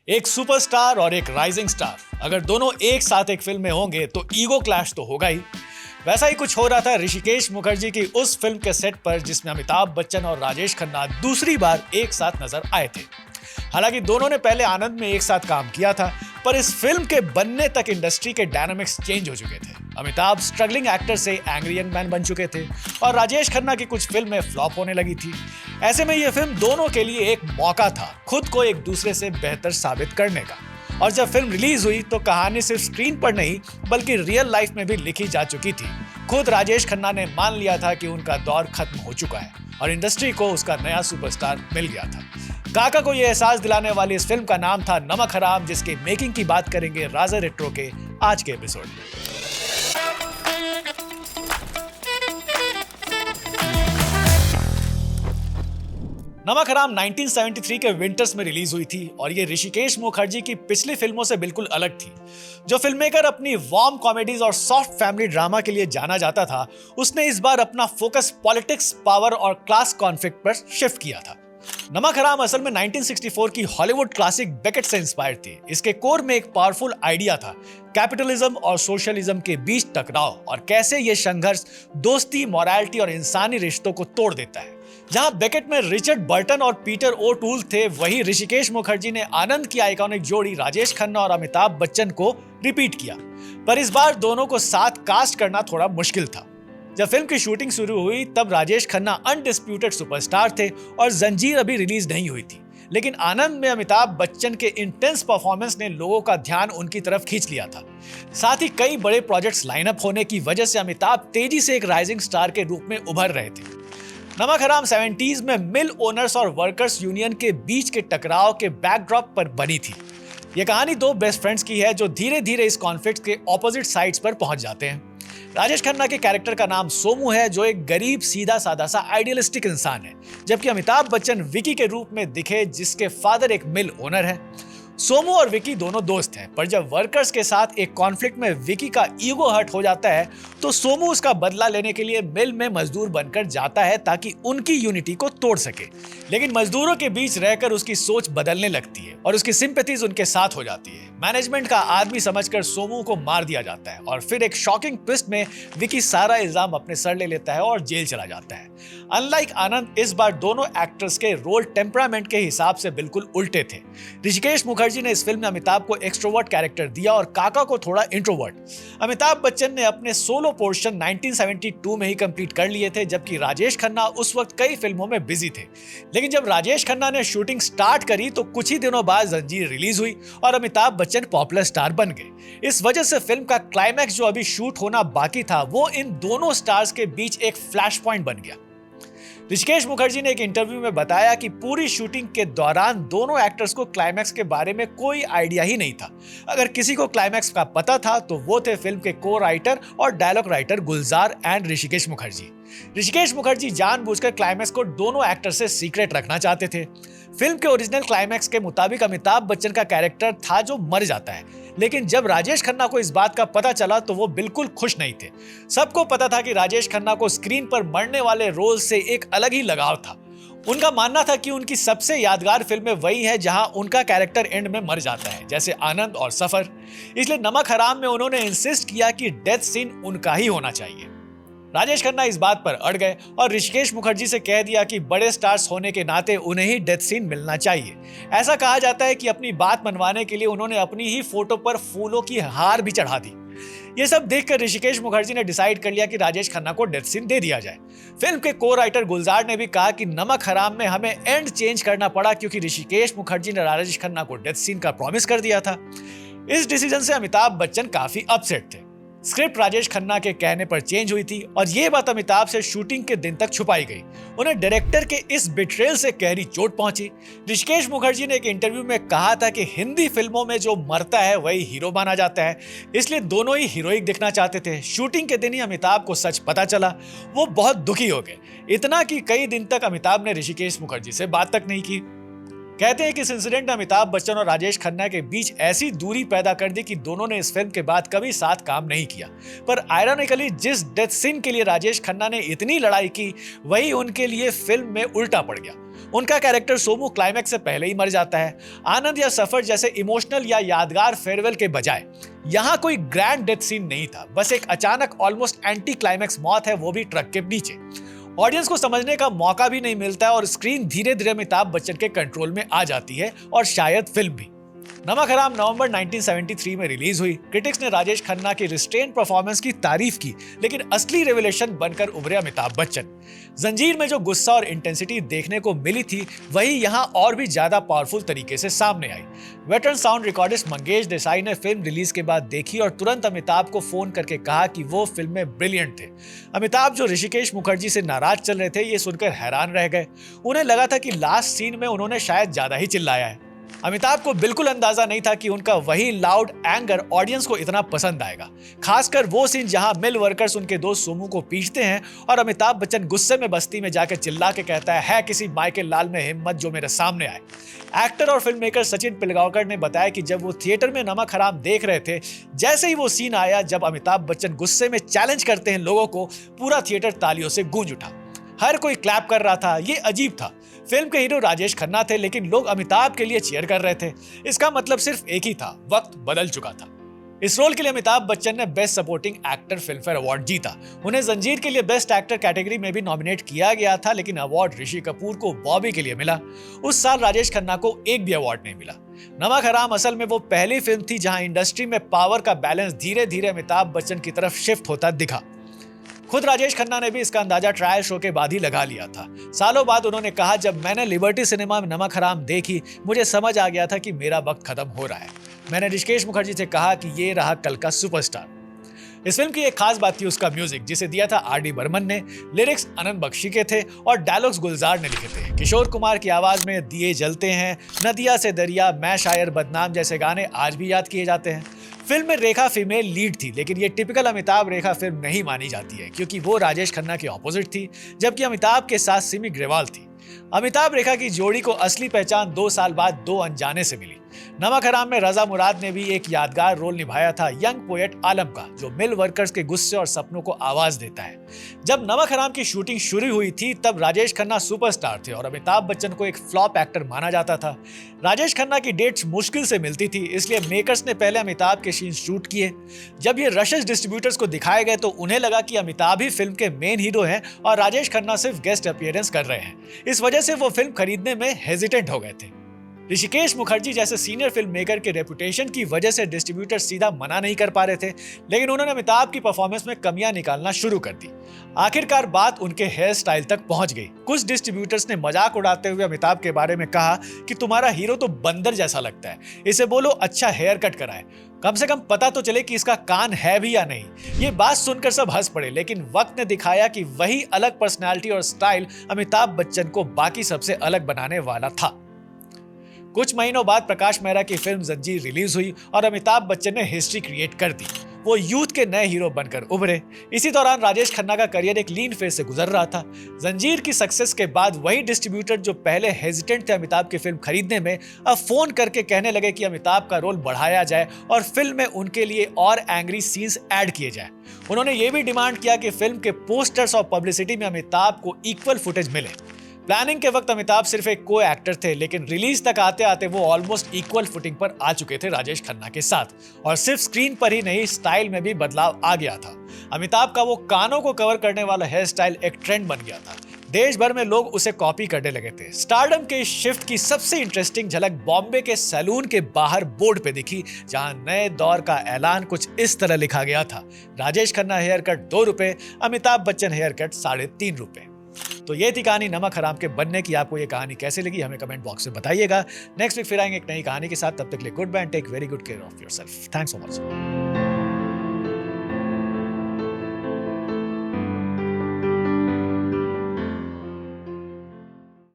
एक सुपरस्टार और एक राइजिंग स्टार अगर दोनों एक साथ एक फिल्म में होंगे तो ईगो क्लैश तो होगा ही। वैसा ही कुछ हो रहा था ऋषिकेश मुखर्जी की उस फिल्म के सेट पर जिसमें अमिताभ बच्चन और राजेश खन्ना दूसरी बार एक साथ नजर आए थे। हालांकि दोनों ने पहले आनंद में एक साथ काम किया था, पर इस फिल्म के बनने तक इंडस्ट्री के डायनामिक्स चेंज हो चुके थे। अमिताभ स्ट्रगलिंग एक्टर से एंग्री यंग मैन बन चुके थे और राजेश खन्ना की कुछ फिल्में फ्लॉप होने लगी थी। ऐसे में यह फिल्म दोनों के लिए एक मौका था खुद को एक दूसरे से बेहतर साबित करने का। और जब फिल्म रिलीज हुई तो कहानी सिर्फ स्क्रीन पर नहीं बल्कि रियल लाइफ में भी लिखी जा चुकी थी। खुद राजेश खन्ना ने मान लिया था कि उनका दौर खत्म हो चुका है और इंडस्ट्री को उसका नया सुपरस्टार मिल गया था। काका को यह एहसास दिलाने वाली इस फिल्म का नाम था नमक हराम, जिसके मेकिंग की बात करेंगे राजा रेट्रो के आज के एपिसोड में। नमक हराम 1973 के विंटर्स में रिलीज हुई थी और ये ऋषिकेश मुखर्जी की पिछली फिल्मों से बिल्कुल अलग थी। जो फिल्ममेकर अपनी वार्म कॉमेडीज और सॉफ्ट फैमिली ड्रामा के लिए जाना जाता था, उसने इस बार अपना फोकस पॉलिटिक्स, पावर और क्लास कॉन्फ्लिक्ट पर शिफ्ट किया था। नमक हराम असल में 1964 की हॉलीवुड क्लासिक बेकेट से इंस्पायर्ड थी। इसके कोर में एक पावरफुल आइडिया था, कैपिटलिज्म और सोशलिज्म के बीच टकराव और कैसे ये संघर्ष दोस्ती, मोरालिटी और इंसानी रिश्तों को तोड़ देता है। जहां बेकेट में रिचर्ड बर्टन और पीटर ओ टूल थे, वहीं ऋषिकेश मुखर्जी ने आनंद की आइकॉनिक जोड़ी राजेश खन्ना और अमिताभ बच्चन को रिपीट किया, पर इस बार दोनों को साथ कास्ट करना थोड़ा मुश्किल था। जब फिल्म की शूटिंग शुरू हुई तब राजेश खन्ना अनडिस्प्यूटेड सुपरस्टार थे और जंजीर अभी रिलीज नहीं हुई थी, लेकिन आनंद में अमिताभ बच्चन के इंटेंस परफॉर्मेंस ने लोगों का ध्यान उनकी तरफ खींच लिया था। साथ ही कई बड़े प्रोजेक्ट्स लाइनअप होने की वजह से अमिताभ तेजी से एक राइजिंग स्टार के रूप में उभर रहे थे। नमक हराम 70s में मिल ओनर्स और वर्कर्स यूनियन के बीच के टकराव के बैकड्रॉप पर बनी थी। यह कहानी दो बेस्ट फ्रेंड्स की है जो धीरे धीरे इस कॉन्फ्लिक्ट के ऑपोजिट साइड्स पर पहुंच जाते हैं। राजेश खन्ना के कैरेक्टर का नाम सोमू है, जो एक गरीब, सीधा साधा सा आइडियलिस्टिक इंसान है, जबकि अमिताभ बच्चन विकी के रूप में दिखे जिसके फादर एक मिल ओनर है। सोमू और विकी दोनों दोस्त हैं, पर जब वर्कर्स के साथ एक कॉन्फ्लिक्ट में विकी का ईगो हर्ट हो जाता है तो सोमू उसका बदला लेने के लिए मिल में मजदूर बनकर जाता है ताकि उनकी यूनिटी को तोड़ सके। लेकिन मजदूरों के बीच रहकर उसकी सोच बदलने लगती है और उसकी सिंपैथीज उनके साथ हो जाती है। मैनेजमेंट का आदमी समझकर सोमू को मार दिया जाता है और फिर एक शॉकिंग ट्विस्ट में विकी सारा इल्जाम अपने सर ले लेता है और जेल चला जाता है। अनलाइक आनंद, इस बार दोनों एक्टर्स के रोल टेम्परामेंट के हिसाब से बिल्कुल उल्टे थे। ऋषिकेश मुखर्जी ने इस फिल्म में अमिताभ को एक्सट्रोवर्ट कैरेक्टर दिया और काका को थोड़ा इंट्रोवर्ट। अमिताभ बच्चन ने अपने सोलो पोर्शन 1972 में ही कंप्लीट कर लिए थे, जबकि राजेश खन्ना उस वक्त कई फिल्मों में बिजी थे। लेकिन जब राजेश खन्ना ने शूटिंग स्टार्ट करी तो कुछ ही दिनों बाद जंजीर रिलीज हुई और अमिताभ बच्चन पॉपुलर स्टार बन गए। इस वजह से फिल्म का क्लाइमैक्स जो अभी शूट होना बाकी था, वो इन दोनों स्टार्स के बीच एक फ्लैश पॉइंट बन गया। ऋषिकेश मुखर्जी ने एक इंटरव्यू में बताया कि पूरी शूटिंग के दौरान दोनों एक्टर्स को क्लाइमैक्स के बारे में कोई आइडिया ही नहीं था। अगर किसी को क्लाइमैक्स का पता था तो वो थे फिल्म के को राइटर और dialogue writer Gulzar and Hrishikesh Mukherjee. Hrishikesh Mukherjee जानबूझकर क्लाइमैक्स को दोनों एक्टर से सीक्रेट रखना चाहते थे। फिल्म के ओरिजिनल क्लाइमैक्स के मुताबिक अमिताभ बच्चन का कैरेक्टर था जो मर जाता है, लेकिन जब राजेश खन्ना को इस बात का पता चला तो वो बिल्कुल खुश नहीं थे। सबको पता था कि राजेश खन्ना को स्क्रीन पर मरने वाले रोल से एक अलग ही लगाव था। उनका मानना था कि उनकी सबसे यादगार फिल्में वही है जहां उनका कैरेक्टर एंड में मर जाता है, जैसे आनंद और सफर। इसलिए नमक हराम में उन्होंने इंसिस्ट किया कि डेथ सीन उनका ही होना चाहिए। राजेश खन्ना इस बात पर अड़ गए और ऋषिकेश मुखर्जी से कह दिया कि बड़े स्टार्स होने के नाते उन्हें ही डेथ सीन मिलना चाहिए। ऐसा कहा जाता है कि अपनी बात मनवाने के लिए उन्होंने अपनी ही फोटो पर फूलों की हार भी चढ़ा दी। ये सब देखकर ऋषिकेश मुखर्जी ने डिसाइड कर लिया कि राजेश खन्ना को डेथ सीन दे दिया जाए। फिल्म के को राइटर गुलजार ने भी कहा कि नमक हराम में हमें एंड चेंज करना पड़ा क्योंकि ऋषिकेश मुखर्जी ने राजेश खन्ना को डेथ सीन का प्रॉमिस कर दिया था। इस डिसीजन से अमिताभ बच्चन काफी अपसेट थे। स्क्रिप्ट राजेश खन्ना के कहने पर चेंज हुई थी और ये बात अमिताभ से शूटिंग के दिन तक छुपाई गई। उन्हें डायरेक्टर के इस बिट्रेयल से गहरी चोट पहुंची। ऋषिकेश मुखर्जी ने एक इंटरव्यू में कहा था कि हिंदी फिल्मों में जो मरता है वही हीरो माना जाता है, इसलिए दोनों ही हीरोइक दिखना चाहते थे। शूटिंग के दिन ही अमिताभ को सच पता चला। वो बहुत दुखी हो गए, इतना कि कई दिन तक अमिताभ ने ऋषिकेश मुखर्जी से बात तक नहीं की। कहते हैं कि इस इंसिडेंट ने अमिताभ बच्चन और राजेश खन्ना के बीच ऐसी दूरी पैदा कर दी कि दोनों ने इस फिल्म के बाद कभी साथ काम नहीं किया। पर आयरॉनिकली जिस डेथ सीन के लिए राजेश खन्ना ने इतनी लड़ाई की, वही उनके लिए फिल्म में उल्टा पड़ गया। उनका कैरेक्टर सोमू क्लाइमैक्स से पहले ही मर जाता है। आनंद या सफर जैसे इमोशनल या यादगार फेयरवेल के बजाय यहाँ कोई ग्रैंड डेथ सीन नहीं था, बस एक अचानक ऑलमोस्ट एंटी क्लाइमैक्स मौत है, वो भी ट्रक के नीचे। ऑडियंस को समझने का मौका भी नहीं मिलता है और स्क्रीन धीरे धीरे अमिताभ बच्चन के कंट्रोल में आ जाती है और शायद फिल्म भी। नमक हराम नवंबर 1973 में रिलीज हुई। क्रिटिक्स ने राजेश खन्ना की रिस्ट्रेन परफॉर्मेंस की तारीफ की, लेकिन असली रेवलेशन बनकर उभरे अमिताभ बच्चन। जंजीर में जो गुस्सा और इंटेंसिटी देखने को मिली थी, वही यहाँ और भी ज्यादा पावरफुल तरीके से सामने आई। Veteran sound recordist Mangesh Desai ने फिल्म रिलीज के बाद देखी और तुरंत अमिताभ को फोन करके कहा कि वो फिल्म में ब्रिलियंट थे। अमिताभ, जो ऋषिकेश मुखर्जी से नाराज चल रहे थे, ये सुनकर हैरान रह गए। उन्हें लगा था कि लास्ट सीन में उन्होंने शायद ज्यादा ही चिल्लाया है। अमिताभ को बिल्कुल अंदाजा नहीं था कि उनका वही लाउड एंगर ऑडियंस को इतना पसंद आएगा, खासकर वो सीन जहां मिल वर्कर्स उनके दोस्त सोमू को पीटते हैं और अमिताभ बच्चन गुस्से में बस्ती में जाकर चिल्ला के कहता है किसी माइकल लाल में हिम्मत जो मेरे सामने आए। एक्टर और फिल्म मेकर सचिन पिलगांवकर ने बताया कि जब वो थिएटर में नमक हराम देख रहे थे, जैसे ही वो सीन आया जब अमिताभ बच्चन गुस्से में चैलेंज करते हैं लोगों को, पूरा थिएटर तालियों से गूंज उठा। हर कोई क्लैप कर रहा था। ये अजीब था। फिल्म के हीरो राजेश खन्ना थे, लेकिन लोग अमिताभ के लिए चीयर कर रहे थे। इसका मतलब सिर्फ एक ही था, वक्त बदल चुका था। इस रोल के लिए अमिताभ बच्चन ने best supporting actor film fair award जीता। उन्हें जंजीर के लिए बेस्ट एक्टर कैटेगरी में भी नॉमिनेट किया गया था, लेकिन अवार्ड ऋषि कपूर को बॉबी के लिए मिला। उस साल राजेश खन्ना को एक भी अवार्ड नहीं मिला। नमक हराम असल में वो पहली फिल्म थी जहां इंडस्ट्री में पावर का बैलेंस धीरे धीरे अमिताभ बच्चन की तरफ शिफ्ट होता दिखा। खुद राजेश खन्ना ने भी इसका अंदाजा ट्रायल शो के बाद ही लगा लिया था। सालों बाद उन्होंने कहा, जब मैंने लिबर्टी सिनेमा में नमक हराम देखी, मुझे समझ आ गया था कि मेरा वक्त खत्म हो रहा है। मैंने ऋषिकेश मुखर्जी से कहा कि ये रहा कल का सुपरस्टार। इस फिल्म की एक खास बात थी उसका म्यूजिक, जिसे दिया था आर डी बर्मन ने। लिरिक्स आनंद बख्शी के थे और डायलॉग्स गुलजार ने लिखे थे। किशोर कुमार की आवाज में दिए जलते हैं, नदिया से दरिया, मैं शायर बदनाम जैसे गाने आज भी याद किए जाते हैं। फिल्म में रेखा फीमेल लीड थी, लेकिन ये टिपिकल अमिताभ रेखा फिल्म नहीं मानी जाती है, क्योंकि वो राजेश खन्ना के ऑपोजिट थी, जबकि अमिताभ के साथ सिमी ग्रेवाल थी। अमिताभ रेखा की जोड़ी को असली पहचान 2 साल बाद दो अनजाने से मिली। नमक हराम में रजा मुराद ने भी एक यादगार रोल निभाया था, यंग पोएट आलम का, जो मिल वर्कर्स के गुस्से और सपनों को आवाज देता है। जब नमक हराम की शूटिंग शुरू हुई थी, तब राजेश खन्ना सुपरस्टार थे और अमिताभ बच्चन को एक फ्लॉप एक्टर माना जाता था। राजेश खन्ना की डेट्स मुश्किल से मिलती थी, इसलिए मेकर्स ने पहले अमिताभ के सीन शूट किए। जब ये रशेस डिस्ट्रीब्यूटर्स को दिखाए गए तो उन्हें लगा कि अमिताभ ही फिल्म के मेन हीरो हैं और राजेश खन्ना सिर्फ गेस्ट अपीयरेंस कर रहे हैं। इस वजह से वो फिल्म खरीदने में हेजिटेंट हो गए थे। ऋषिकेश मुखर्जी जैसे सीनियर फिल्म मेकर के रेपुटेशन की वजह से डिस्ट्रीब्यूटर सीधा मना नहीं कर पा रहे थे, लेकिन उन्होंने अमिताभ की परफॉर्मेंस में कमियां निकालना शुरू कर दी। आखिरकार बात उनके हेयर स्टाइल तक पहुंच गई। कुछ डिस्ट्रीब्यूटर्स ने मजाक उड़ाते हुए अमिताभ के बारे में कहा कि तुम्हारा हीरो तो बंदर जैसा लगता है, इसे बोलो अच्छा हेयर कट कराए, कम से कम पता तो चले कि इसका कान है भी या नहीं। ये बात सुनकर सब हंस पड़े, लेकिन वक्त ने दिखाया कि वही अलग पर्सनैलिटी और स्टाइल अमिताभ बच्चन को बाकी सबसे अलग बनाने वाला था। कुछ महीनों बाद प्रकाश मेहरा की फिल्म जंजीर रिलीज हुई और अमिताभ बच्चन ने हिस्ट्री क्रिएट कर दी। वो यूथ के नए हीरो बनकर उभरे। इसी दौरान राजेश खन्ना का करियर एक लीन फेज से गुजर रहा था। जंजीर की सक्सेस के बाद वही डिस्ट्रीब्यूटर जो पहले हेजिटेंट थे अमिताभ की फिल्म खरीदने में, अब फोन करके कहने लगे कि अमिताभ का रोल बढ़ाया जाए और फिल्म में उनके लिए और एंग्री सीन्स ऐड किए जाए। उन्होंने ये भी डिमांड किया कि फिल्म के पोस्टर्स और पब्लिसिटी में अमिताभ को इक्वल फुटेज मिले। प्लानिंग के वक्त अमिताभ सिर्फ एक को एक्टर थे, लेकिन रिलीज तक आते आते वो ऑलमोस्ट इक्वल फुटिंग पर आ चुके थे राजेश खन्ना के साथ। और सिर्फ स्क्रीन पर ही नहीं, स्टाइल में भी बदलाव आ गया था। अमिताभ का वो कानों को कवर करने वाला हेयर स्टाइल एक ट्रेंड बन गया था। देश भर में लोग उसे कॉपी करने लगे थे। स्टारडम के शिफ्ट की सबसे इंटरेस्टिंग झलक बॉम्बे के सैलून के बाहर बोर्ड पे दिखी, जहां नए दौर का ऐलान कुछ इस तरह लिखा गया था, राजेश खन्ना हेयर कट 2 रुपए, अमिताभ बच्चन हेयर कट 3.5 रुपए। तो ये थी कहानी नमक हराम के बनने की। आपको ये कहानी कैसे लगी हमें कमेंट बॉक्स में बताइएगा। नेक्स्ट वीक फिर आएंगे एक नई कहानी के साथ। तब तक के लिए goodbye and take very good care of yourself. Thanks so much.